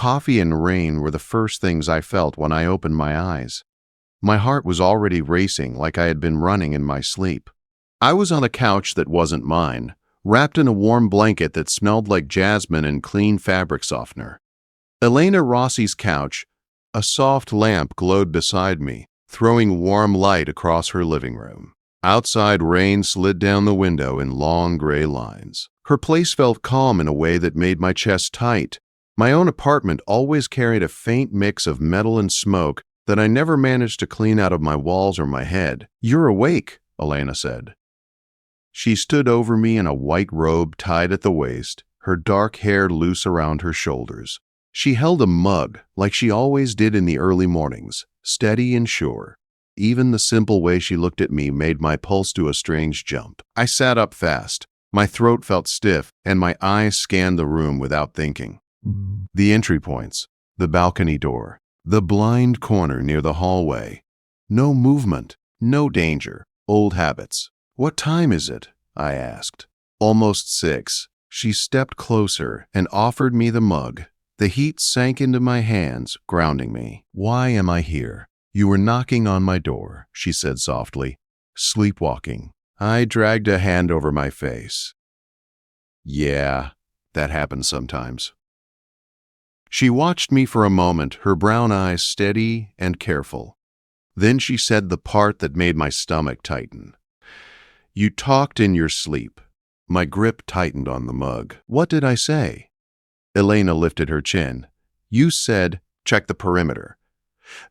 coffee and rain were the first things I felt when I opened my eyes. My heart was already racing like I had been running in my sleep. I was on a couch that wasn't mine, wrapped in a warm blanket that smelled like jasmine and clean fabric softener. Elena Rossi's couch, a soft lamp glowed beside me, throwing warm light across her living room. Outside, rain slid down the window in long gray lines. Her place felt calm in a way that made my chest tight. My own apartment always carried a faint mix of metal and smoke that I never managed to clean out of my walls or my head. "You're awake," Elena said. She stood over me in a white robe tied at the waist, her dark hair loose around her shoulders. She held a mug, like she always did in the early mornings, steady and sure. Even the simple way she looked at me made my pulse do a strange jump. I sat up fast. My throat felt stiff, and my eyes scanned the room without thinking. The entry points, the balcony door, the blind corner near the hallway. No movement, no danger, old habits. "What time is it?" I asked. "Almost 6. She stepped closer and offered me the mug. The heat sank into my hands, grounding me. "Why am I here?" "You were knocking on my door," she said softly. "Sleepwalking." I dragged a hand over my face. "Yeah, that happens sometimes." She watched me for a moment, her brown eyes steady and careful. Then she said the part that made my stomach tighten. "You talked in your sleep." My grip tightened on the mug. "What did I say?" Elena lifted her chin. "You said, check the perimeter.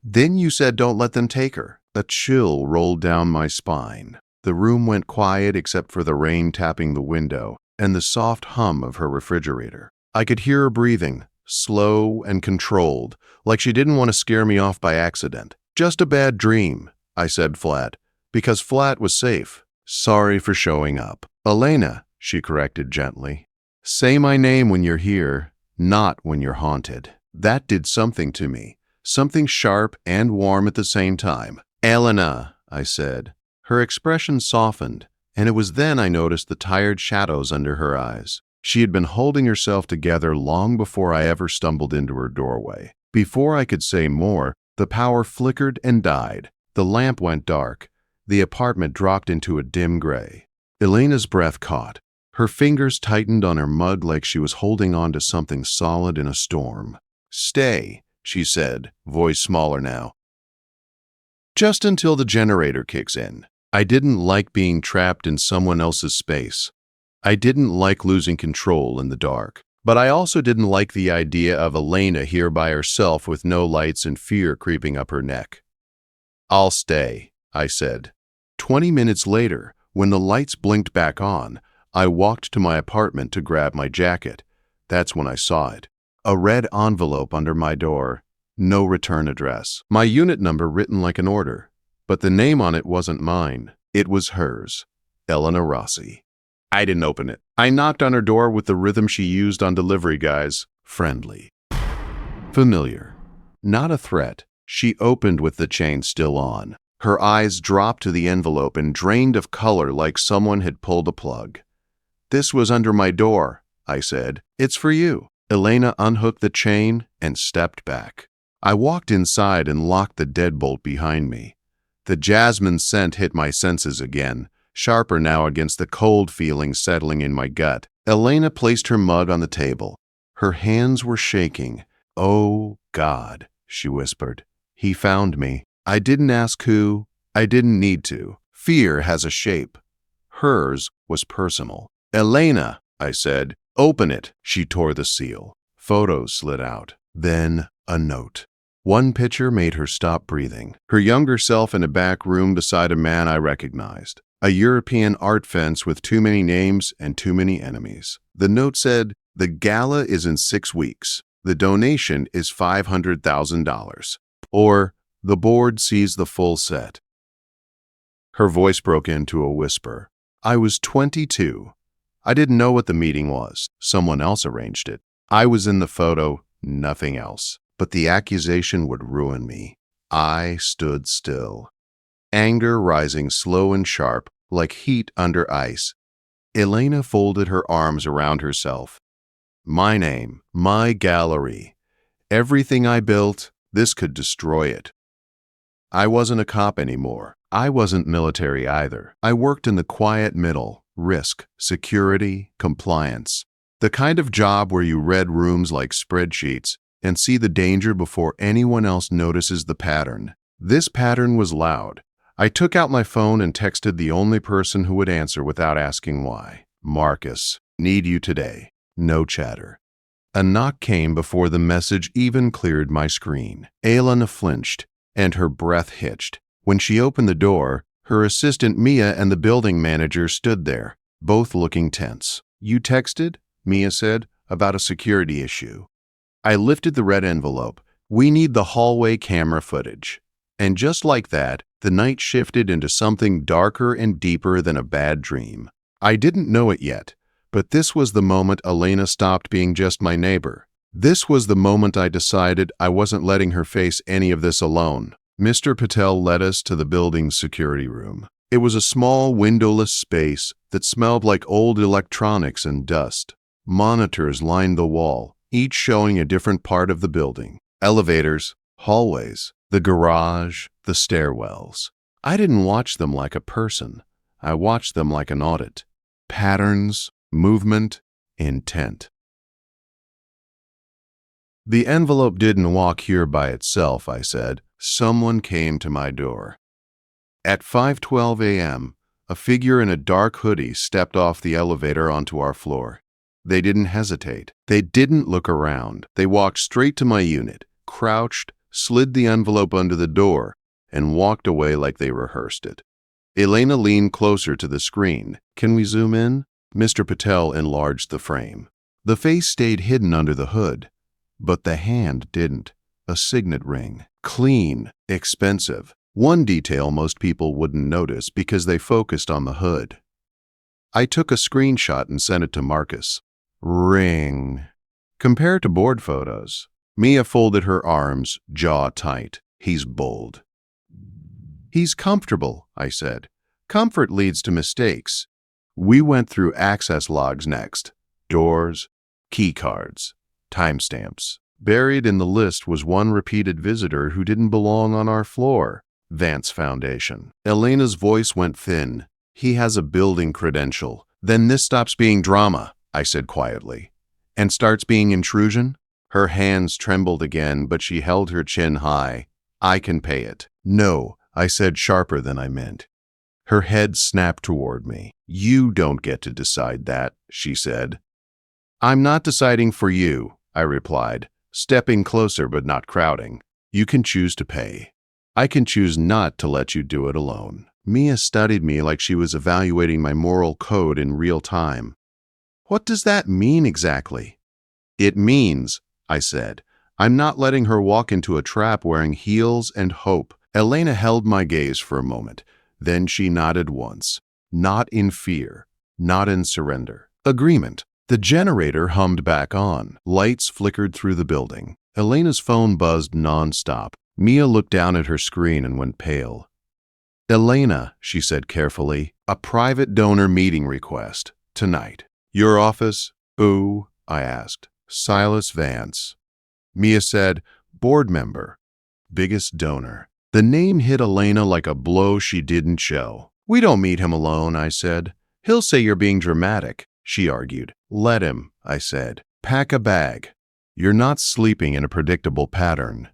Then you said don't let them take her." A chill rolled down my spine. The room went quiet except for the rain tapping the window and the soft hum of her refrigerator. I could hear her breathing, slow and controlled, like she didn't want to scare me off by accident. "Just a bad dream," I said flat, because flat was safe. "Sorry for showing up." "Elena," she corrected gently. "Say my name when you're here, not when you're haunted." That did something to me, something sharp and warm at the same time. "Elena," I said. Her expression softened, and it was then I noticed the tired shadows under her eyes. She had been holding herself together long before I ever stumbled into her doorway. Before I could say more, the power flickered and died. The lamp went dark. The apartment dropped into a dim gray. Elena's breath caught. Her fingers tightened on her mug like she was holding on to something solid in a storm. "Stay," she said, voice smaller now. "Just until the generator kicks in." I didn't like being trapped in someone else's space. I didn't like losing control in the dark. But I also didn't like the idea of Elena here by herself with no lights and fear creeping up her neck. "I'll stay," I said. 20 minutes later, when the lights blinked back on, I walked to my apartment to grab my jacket. That's when I saw it. A red envelope under my door. No return address. My unit number written like an order. But the name on it wasn't mine. It was hers. Elena Rossi. I didn't open it. I knocked on her door with the rhythm she used on delivery guys. Friendly. Familiar. Not a threat. She opened with the chain still on. Her eyes dropped to the envelope and drained of color like someone had pulled a plug. "This was under my door," I said. "It's for you." Elena unhooked the chain and stepped back. I walked inside and locked the deadbolt behind me. The jasmine scent hit my senses again, sharper now against the cold feeling settling in my gut. Elena placed her mug on the table. Her hands were shaking. "Oh, God," she whispered. "He found me. I didn't ask who. I didn't need to. Fear has a shape." Hers was personal. "Elena," I said. "Open it." She tore the seal. Photos slid out. Then a note. One picture made her stop breathing. Her younger self in a back room beside a man I recognized. A European art fence with too many names and too many enemies. The note said, "The gala is in 6 weeks. The donation is $500,000. Or, the board sees the full set." Her voice broke into a whisper. I was 22. I didn't know what the meeting was. Someone else arranged it. I was in the photo, nothing else. But the accusation would ruin me. I stood still. Anger rising slow and sharp, like heat under ice. Elena folded her arms around herself. "My name, my gallery. Everything I built, this could destroy it. I wasn't a cop anymore. I wasn't military either. I worked in the quiet middle: risk, security, compliance. The kind of job where you read rooms like spreadsheets and see the danger before anyone else notices the pattern. This pattern was loud. I took out my phone and texted the only person who would answer without asking why. Marcus, need you today. No chatter. A knock came before the message even cleared my screen. Elena flinched, and her breath hitched. When she opened the door, her assistant Mia and the building manager stood there, both looking tense. "You texted?" Mia said, "about a security issue." I lifted the red envelope. "We need the hallway camera footage." And just like that, the night shifted into something darker and deeper than a bad dream. I didn't know it yet, but this was the moment Elena stopped being just my neighbor. This was the moment I decided I wasn't letting her face any of this alone. Mr. Patel led us to the building's security room. It was a small, windowless space that smelled like old electronics and dust. Monitors lined the wall, each showing a different part of the building. Elevators, hallways, the garage, the stairwells. I didn't watch them like a person. I watched them like an audit. Patterns, movement, intent. "The envelope didn't walk here by itself," I said. "Someone came to my door." At 5:12 a.m., a figure in a dark hoodie stepped off the elevator onto our floor. They didn't hesitate. They didn't look around. They walked straight to my unit, crouched, slid the envelope under the door, and walked away like they rehearsed it. Elena leaned closer to the screen. "Can we zoom in?" Mr. Patel enlarged the frame. The face stayed hidden under the hood, but the hand didn't. A signet ring. Clean, expensive. One detail most people wouldn't notice because they focused on the hood. I took a screenshot and sent it to Marcus. Ring. Compared to board photos. Mia folded her arms, jaw tight. "He's bold." "He's comfortable," I said. "Comfort leads to mistakes." We went through access logs next. Doors, key cards, timestamps. Buried in the list was one repeated visitor who didn't belong on our floor. Vance Foundation. Elena's voice went thin. "He has a building credential. Then this stops being drama," I said quietly. "And starts being intrusion?" Her hands trembled again, but she held her chin high. "I can pay it." "No," I said sharper than I meant. Her head snapped toward me. "You don't get to decide that," she said. "I'm not deciding for you," I replied, stepping closer but not crowding. "You can choose to pay. I can choose not to let you do it alone." Mia studied me like she was evaluating my moral code in real time. "What does that mean exactly?" "It means," I said, "I'm not letting her walk into a trap wearing heels and hope." Elena held my gaze for a moment. Then she nodded once. Not in fear, not in surrender. Agreement. The generator hummed back on. Lights flickered through the building. Elena's phone buzzed nonstop. Mia looked down at her screen and went pale. "Elena," she said carefully, "a private donor meeting request. Tonight." "Your office?" "Who?" I asked. "Silas Vance." Mia said, "Board member. Biggest donor." The name hit Elena like a blow she didn't show. "We don't meet him alone," I said. "He'll say you're being dramatic," she argued. "Let him," I said. "Pack a bag. You're not sleeping in a predictable pattern."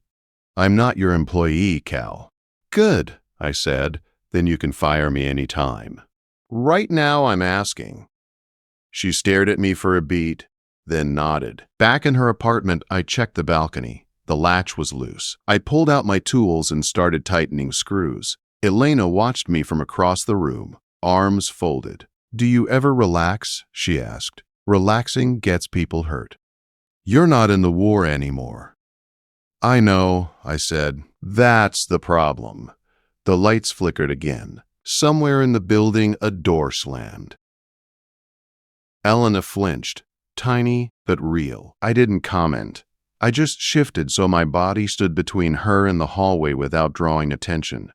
"I'm not your employee, Cal." "Good," I said. "Then you can fire me any time." "Right now I'm asking." She stared at me for a beat, then nodded. Back in her apartment, I checked the balcony. The latch was loose. I pulled out my tools and started tightening screws. Elena watched me from across the room, arms folded. "Do you ever relax?" she asked. "Relaxing gets people hurt." "You're not in the war anymore." "I know," I said. "That's the problem." The lights flickered again. Somewhere in the building, a door slammed. Elena flinched, tiny but real. I didn't comment. I just shifted so my body stood between her and the hallway without drawing attention.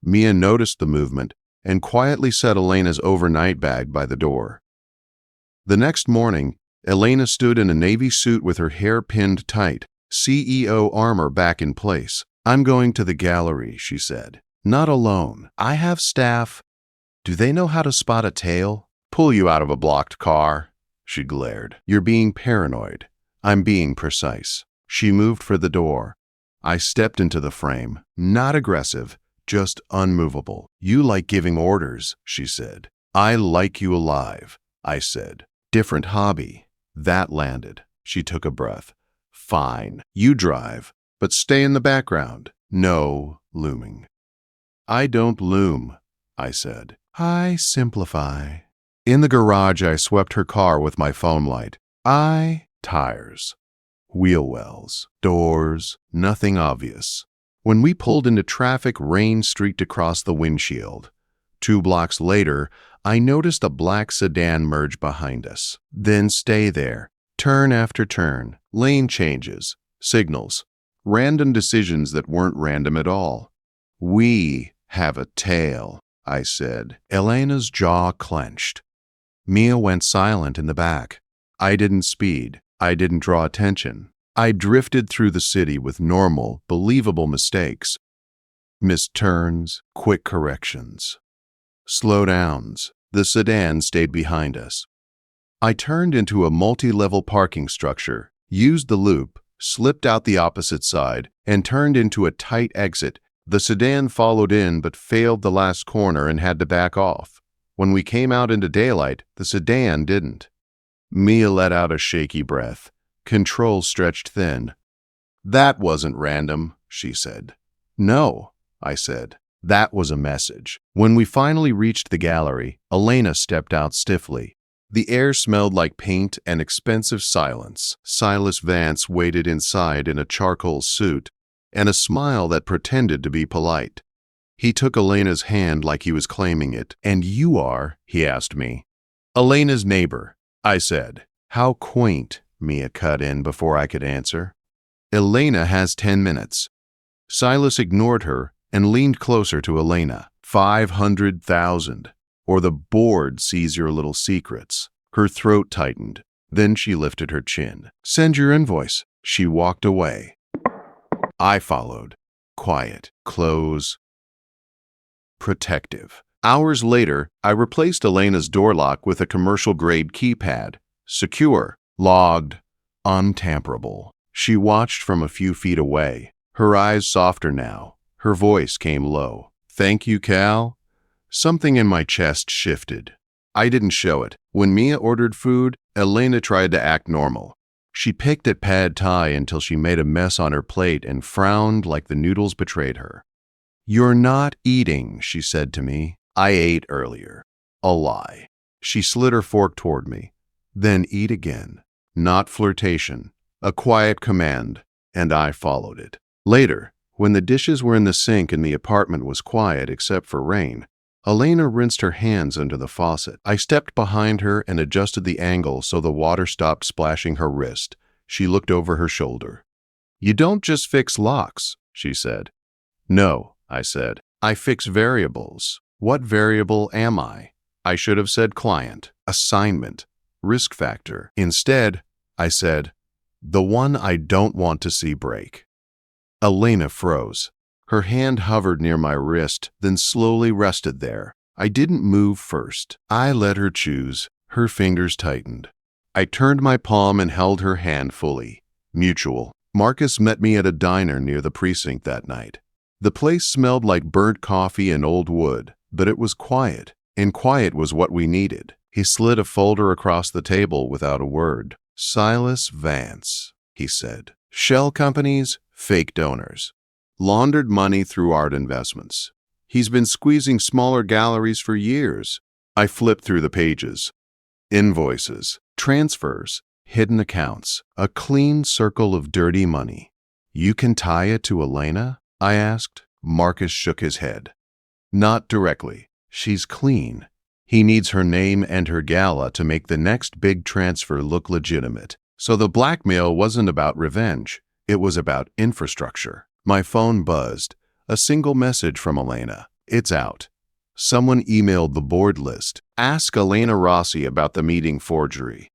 Mia noticed the movement and quietly set Elena's overnight bag by the door. The next morning, Elena stood in a navy suit with her hair pinned tight, CEO armor back in place. I'm going to the gallery, she said. Not alone. I have staff. Do they know how to spot a tail? Pull you out of a blocked car, she glared. You're being paranoid. I'm being precise. She moved for the door. I stepped into the frame, not aggressive, just unmovable. You like giving orders, she said. I like you alive, I said. Different hobby. That landed. She took a breath. Fine. You drive, but stay in the background. No looming. I don't loom, I said. I simplify. In the garage, I swept her car with my foam light. Tires. Wheel wells. Doors. Nothing obvious. When we pulled into traffic, rain streaked across the windshield. 2 blocks later, I noticed a black sedan merge behind us. Then stay there. Turn after turn. Lane changes. Signals. Random decisions that weren't random at all. We have a tail, I said. Elena's jaw clenched. Mia went silent in the back. I didn't speed. I didn't draw attention. I drifted through the city with normal, believable mistakes. Missed turns, quick corrections. Slowdowns. The sedan stayed behind us. I turned into a multi-level parking structure, used the loop, slipped out the opposite side, and turned into a tight exit. The sedan followed in but failed the last corner and had to back off. When we came out into daylight, the sedan didn't. Mia let out a shaky breath. Control stretched thin. That wasn't random, she said. No, I said. That was a message. When we finally reached the gallery, Elena stepped out stiffly. The air smelled like paint and expensive silence. Silas Vance waited inside in a charcoal suit and a smile that pretended to be polite. He took Elena's hand like he was claiming it. And you are, he asked me. Elena's neighbor, I said. How quaint, Mia cut in before I could answer. Elena has 10 minutes. Silas ignored her and leaned closer to Elena. 500,000. Or the board sees your little secrets. Her throat tightened. Then she lifted her chin. Send your invoice. She walked away. I followed. Quiet. Close. Protective. Hours later, I replaced Elena's door lock with a commercial-grade keypad. Secure. Logged. Untamperable. She watched from a few feet away. Her eyes softer now. Her voice came low. Thank you, Cal. Something in my chest shifted. I didn't show it. When Mia ordered food, Elena tried to act normal. She picked at pad thai until she made a mess on her plate and frowned like the noodles betrayed her. You're not eating, she said to me. I ate earlier. A lie. She slid her fork toward me. Then eat again. Not flirtation. A quiet command, and I followed it. Later, when the dishes were in the sink and the apartment was quiet except for rain, Elena rinsed her hands under the faucet. I stepped behind her and adjusted the angle so the water stopped splashing her wrist. She looked over her shoulder. You don't just fix locks, she said. No, I said. I fix variables. What variable am I? I should have said client, assignment, risk factor. Instead, I said, the one I don't want to see break. Elena froze. Her hand hovered near my wrist, then slowly rested there. I didn't move first. I let her choose. Her fingers tightened. I turned my palm and held her hand fully. Mutual. Marcus met me at a diner near the precinct that night. The place smelled like burnt coffee and old wood, but it was quiet, and quiet was what we needed. He slid a folder across the table without a word. Silas Vance, he said. Shell companies, fake donors. Laundered money through art investments. He's been squeezing smaller galleries for years. I flipped through the pages. Invoices, transfers, hidden accounts, a clean circle of dirty money. You can tie it to Elena? I asked. Marcus shook his head. Not directly. She's clean. He needs her name and her gala to make the next big transfer look legitimate. So the blackmail wasn't about revenge. It was about infrastructure. My phone buzzed. A single message from Elena. It's out. Someone emailed the board list. Ask Elena Rossi about the meeting forgery.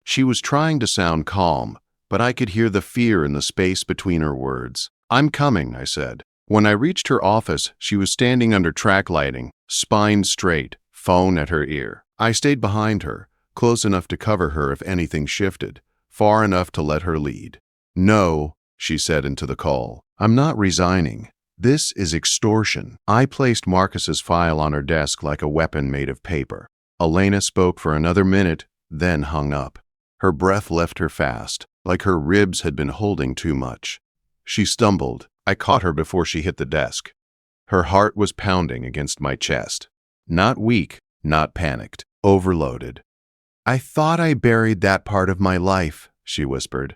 She was trying to sound calm, but I could hear the fear in the space between her words. "I'm coming," I said. When I reached her office, she was standing under track lighting, spine straight, phone at her ear. I stayed behind her, close enough to cover her if anything shifted, far enough to let her lead. "No," she said into the call. "I'm not resigning. This is extortion." I placed Marcus's file on her desk like a weapon made of paper. Elena spoke for another minute, then hung up. Her breath left her fast, like her ribs had been holding too much. She stumbled. I caught her before she hit the desk. Her heart was pounding against my chest. Not weak, not panicked, overloaded. "I thought I buried that part of my life," she whispered.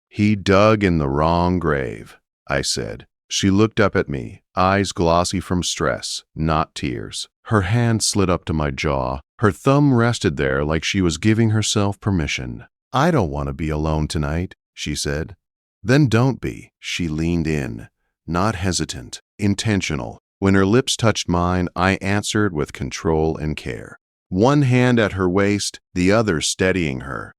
"He dug in the wrong grave," I said. She looked up at me, eyes glossy from stress, not tears. Her hand slid up to my jaw. Her thumb rested there like she was giving herself permission. "I don't want to be alone tonight," she said. "Then don't be." She leaned in, not hesitant, intentional. When her lips touched mine, I answered with control and care. One hand at her waist, the other steadying her.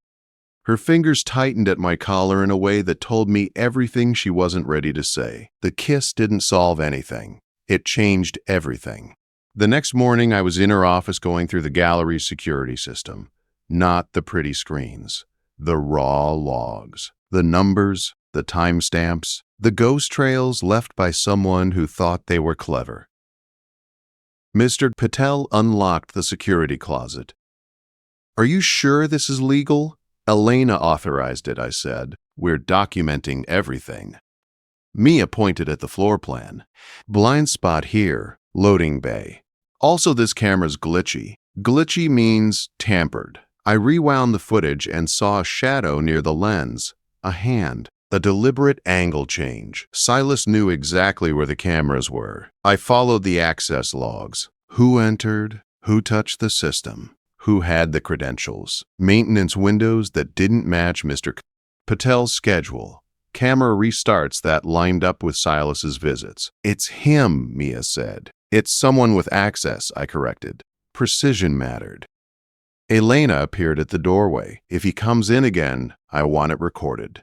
Her fingers tightened at my collar in a way that told me everything she wasn't ready to say. The kiss didn't solve anything. It changed everything. The next morning, I was in her office going through the gallery's security system. Not the pretty screens. The raw logs. The numbers, the timestamps, the ghost trails left by someone who thought they were clever. Mr. Patel unlocked the security closet. "Are you sure this is legal?" "Elena authorized it," I said. "We're documenting everything." Mia pointed at the floor plan. "Blind spot here, loading bay. Also, this camera's glitchy." Glitchy means tampered. I rewound the footage and saw a shadow near the lens, a hand, a deliberate angle change. Silas knew exactly where the cameras were. I followed the access logs. Who entered? Who touched the system? Who had the credentials? Maintenance windows that didn't match Mr. Patel's schedule. Camera restarts that lined up with Silas's visits. "It's him," Mia said. "It's someone with access," I corrected. Precision mattered. Elena appeared at the doorway. "If he comes in again, I want it recorded."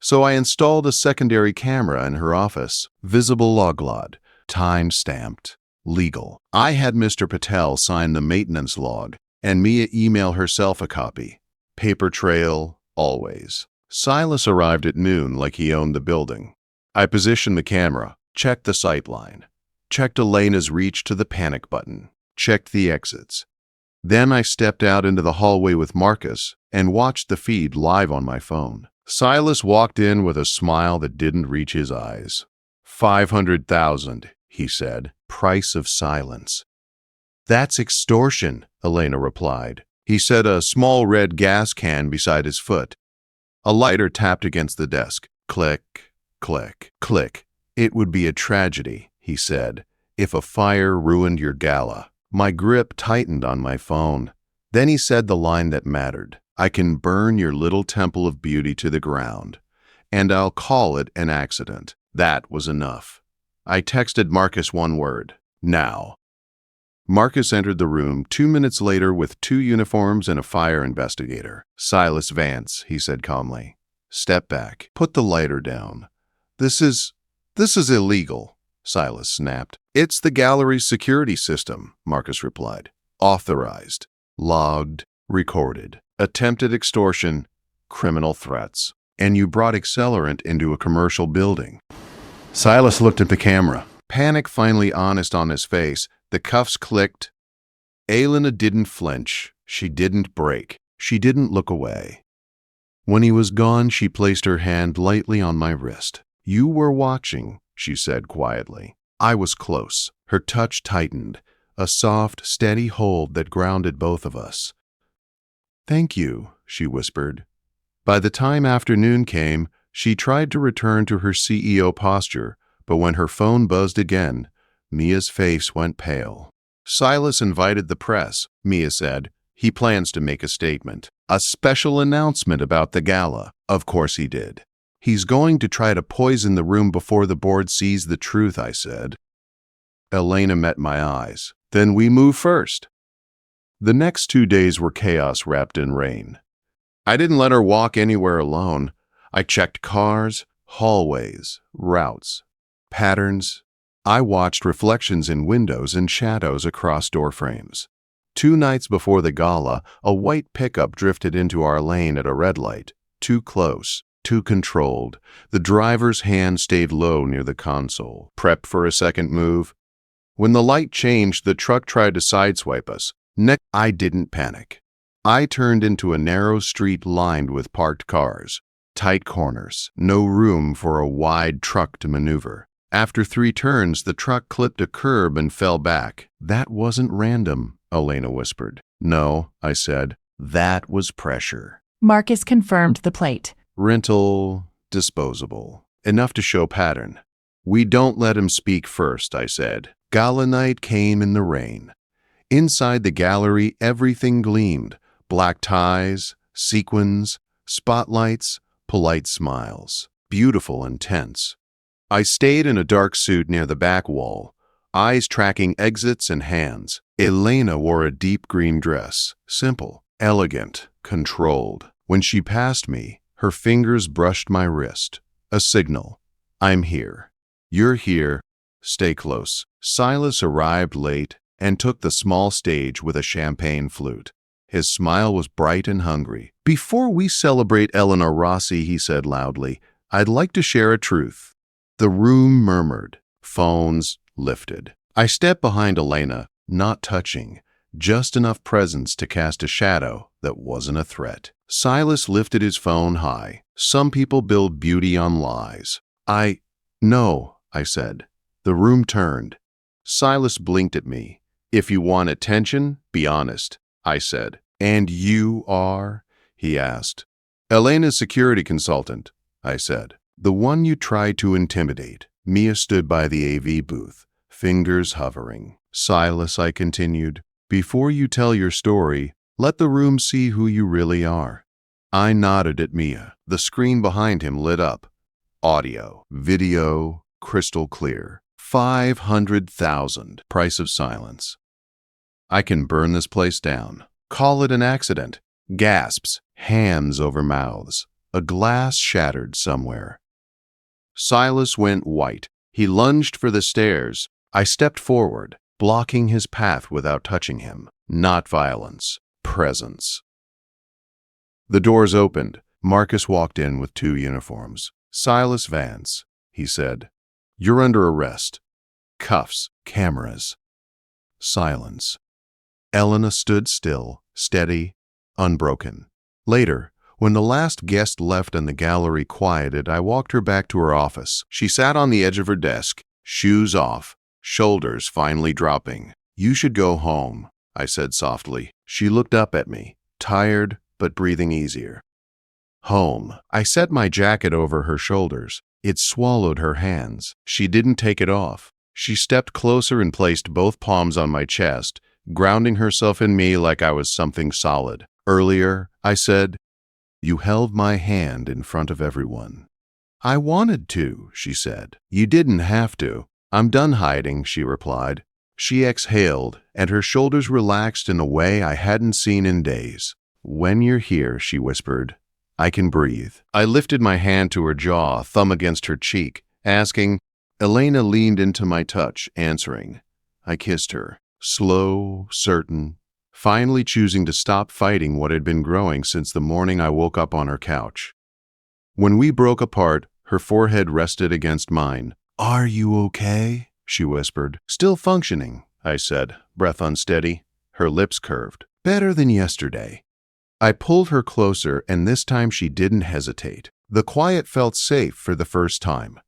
So I installed a secondary camera in her office. Visible loglog, time-stamped. Legal. I had Mr. Patel sign the maintenance log, and Mia email herself a copy. Paper trail, always. Silas arrived at noon like he owned the building. I positioned the camera, checked the sightline, checked Elena's reach to the panic button, checked the exits. Then I stepped out into the hallway with Marcus and watched the feed live on my phone. Silas walked in with a smile that didn't reach his eyes. $500,000, he said. Price of silence. "That's extortion," Elena replied. He set a small red gas can beside his foot. A lighter tapped against the desk. Click, click, click. "It would be a tragedy," he said, "if a fire ruined your gala." My grip tightened on my phone. Then he said the line that mattered. "I can burn your little temple of beauty to the ground, and I'll call it an accident." That was enough. I texted Marcus one word. "Now." Marcus entered the room 2 minutes later with 2 uniforms and a fire investigator. "Silas Vance," he said calmly. "Step back. Put the lighter down. This is illegal," Silas snapped. "It's the gallery's security system," Marcus replied. "Authorized, logged, recorded. Attempted extortion, criminal threats. And you brought accelerant into a commercial building." Silas looked at the camera. Panic finally honest on his face. The cuffs clicked. Elena didn't flinch. She didn't break. She didn't look away. When he was gone, she placed her hand lightly on my wrist. "You were watching," she said quietly. I was close. Her touch tightened, a soft, steady hold that grounded both of us. "Thank you," she whispered. By the time afternoon came, she tried to return to her CEO posture, but when her phone buzzed again, Mia's face went pale. "Silas invited the press," Mia said. "He plans to make a statement. A special announcement about the gala." "Of course he did." "He's going to try to poison the room before the board sees the truth," I said. Elena met my eyes. "Then we move first." The next 2 days were chaos wrapped in rain. I didn't let her walk anywhere alone. I checked cars, hallways, routes, patterns. I watched reflections in windows and shadows across door frames. 2 nights before the gala, a white pickup drifted into our lane at a red light. Too close, too controlled. The driver's hand stayed low near the console, prepped for a second move. When the light changed, the truck tried to sideswipe us. I didn't panic. I turned into a narrow street lined with parked cars. Tight corners, no room for a wide truck to maneuver. After 3 turns, the truck clipped a curb and fell back. That wasn't random, Elena whispered. No, I said. That was pressure. Marcus confirmed the plate. Rental, disposable. Enough to show pattern. We don't let him speak first, I said. Gala night came in the rain. Inside the gallery, everything gleamed. Black ties, sequins, spotlights, polite smiles. Beautiful and tense. I stayed in a dark suit near the back wall, eyes tracking exits and hands. Elena wore a deep green dress, simple, elegant, controlled. When she passed me, her fingers brushed my wrist. A signal. I'm here. You're here. Stay close. Silas arrived late and took the small stage with a champagne flute. His smile was bright and hungry. Before we celebrate Elena Rossi, he said loudly, I'd like to share a truth. The room murmured. Phones lifted. I stepped behind Elena, not touching, just enough presence to cast a shadow that wasn't a threat. Silas lifted his phone high. Some people build beauty on lies. No, I said. The room turned. Silas blinked at me. If you want attention, be honest, I said. And you are? He asked. Elena's security consultant, I said. The one you tried to intimidate. Mia stood by the AV booth, fingers hovering. Silas, I continued, before you tell your story, let the room see who you really are. I nodded at Mia. The screen behind him lit up. Audio, video, crystal clear. 500,000. Price of silence. I can burn this place down. Call it an accident. Gasps, hands over mouths. A glass shattered somewhere. Silas went white. He lunged for the stairs. I stepped forward, blocking his path without touching him. Not violence, presence. The doors opened. Marcus walked in with 2 uniforms. Silas Vance, he said. You're under arrest. Cuffs, cameras. Silence. Elena stood still, steady, unbroken. Later, when the last guest left and the gallery quieted, I walked her back to her office. She sat on the edge of her desk, shoes off, shoulders finally dropping. You should go home, I said softly. She looked up at me, tired but breathing easier. Home. I set my jacket over her shoulders. It swallowed her hands. She didn't take it off. She stepped closer and placed both palms on my chest, grounding herself in me like I was something solid. Earlier, I said, you held my hand in front of everyone. I wanted to, she said. You didn't have to. I'm done hiding, she replied. She exhaled, and her shoulders relaxed in a way I hadn't seen in days. When you're here, she whispered, I can breathe. I lifted my hand to her jaw, thumb against her cheek, asking. Elena leaned into my touch, answering. I kissed her, slow, certain, finally choosing to stop fighting what had been growing since the morning I woke up on her couch. When we broke apart, her forehead rested against mine. Are you okay? She whispered. Still functioning, I said, breath unsteady. Her lips curved. Better than yesterday. I pulled her closer, and this time she didn't hesitate. The quiet felt safe for the first time.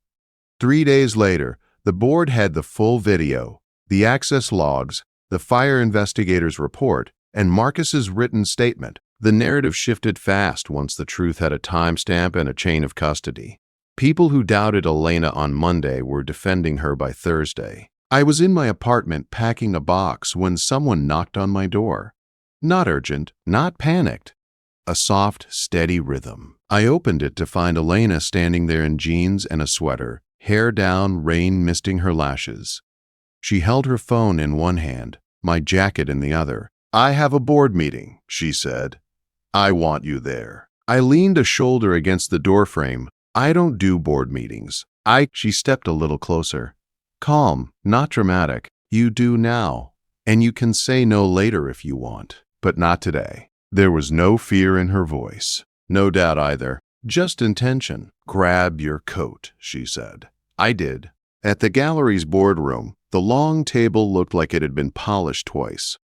3 days later, the board had the full video, the access logs, the fire investigator's report, and Marcus's written statement. The narrative shifted fast once the truth had a timestamp and a chain of custody. People who doubted Elena on Monday were defending her by Thursday. I was in my apartment packing a box when someone knocked on my door. Not urgent, not panicked. A soft, steady rhythm. I opened it to find Elena standing there in jeans and a sweater, hair down, rain misting her lashes. She held her phone in one hand, my jacket in the other. I have a board meeting, she said. I want you there. I leaned a shoulder against the doorframe. I don't do board meetings. She stepped a little closer. Calm, not dramatic. You do now. And you can say no later if you want, but not today. There was no fear in her voice. No doubt either. Just intention. Grab your coat, she said. I did. At the gallery's boardroom, the long table looked like it had been polished twice.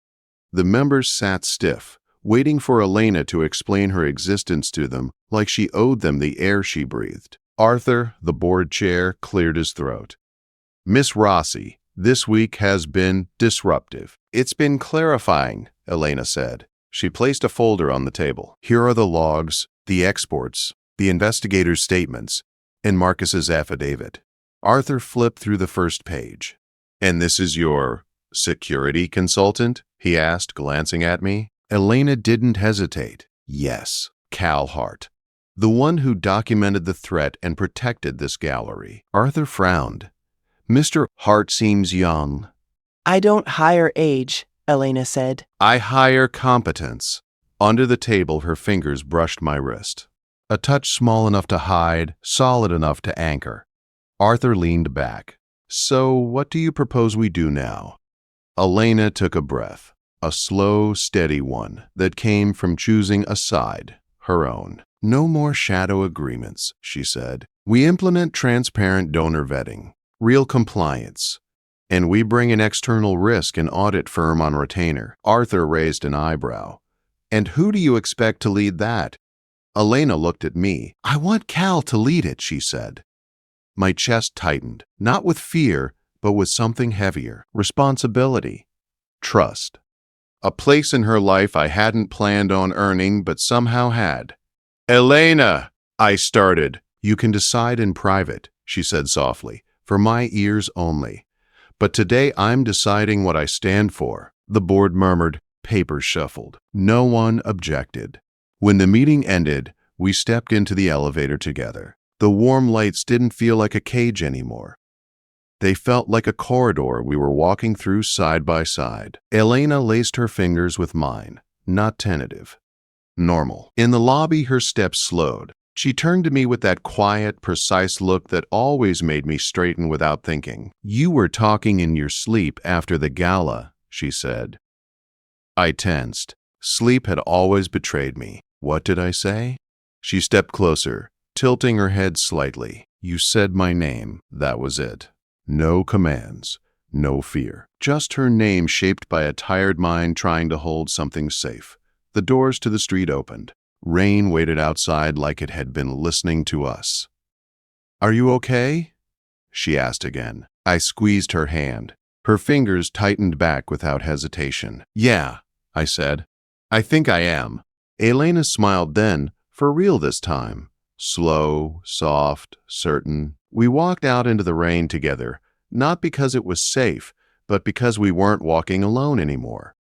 The members sat stiff, waiting for Elena to explain her existence to them like she owed them the air she breathed. Arthur, the board chair, cleared his throat. Miss Rossi, this week has been disruptive. It's been clarifying, Elena said. She placed a folder on the table. Here are the logs, the exports, the investigator's statements, and Marcus's affidavit. Arthur flipped through the first page. And this is your security consultant? He asked, glancing at me. Elena didn't hesitate. Yes, Cal Hart. The one who documented the threat and protected this gallery. Arthur frowned. Mr. Hart seems young. I don't hire age, Elena said. I hire competence. Under the table, her fingers brushed my wrist. A touch small enough to hide, solid enough to anchor. Arthur leaned back. So what do you propose we do now? Elena took a breath, a slow, steady one that came from choosing a side, her own. No more shadow agreements, she said. We implement transparent donor vetting, real compliance, and we bring an external risk and audit firm on retainer. Arthur raised an eyebrow. And who do you expect to lead that? Elena looked at me. I want Cal to lead it, she said. My chest tightened, not with fear, but with something heavier. Responsibility. Trust. A place in her life I hadn't planned on earning, but somehow had. Elena, I started. You can decide in private, she said softly, for my ears only. But today I'm deciding what I stand for. The board murmured, papers shuffled. No one objected. When the meeting ended, we stepped into the elevator together. The warm lights didn't feel like a cage anymore. They felt like a corridor we were walking through side by side. Elena laced her fingers with mine, not tentative. Normal. In the lobby, her steps slowed. She turned to me with that quiet, precise look that always made me straighten without thinking. You were talking in your sleep after the gala, she said. I tensed. Sleep had always betrayed me. What did I say? She stepped closer, tilting her head slightly. You said my name. That was it. No commands, no fear. Just her name shaped by a tired mind trying to hold something safe. The doors to the street opened. Rain waited outside like it had been listening to us. Are you okay? She asked again. I squeezed her hand. Her fingers tightened back without hesitation. Yeah, I said. I think I am. Elena smiled then, for real this time. Slow, soft, certain. We walked out into the rain together, not because it was safe, but because we weren't walking alone anymore.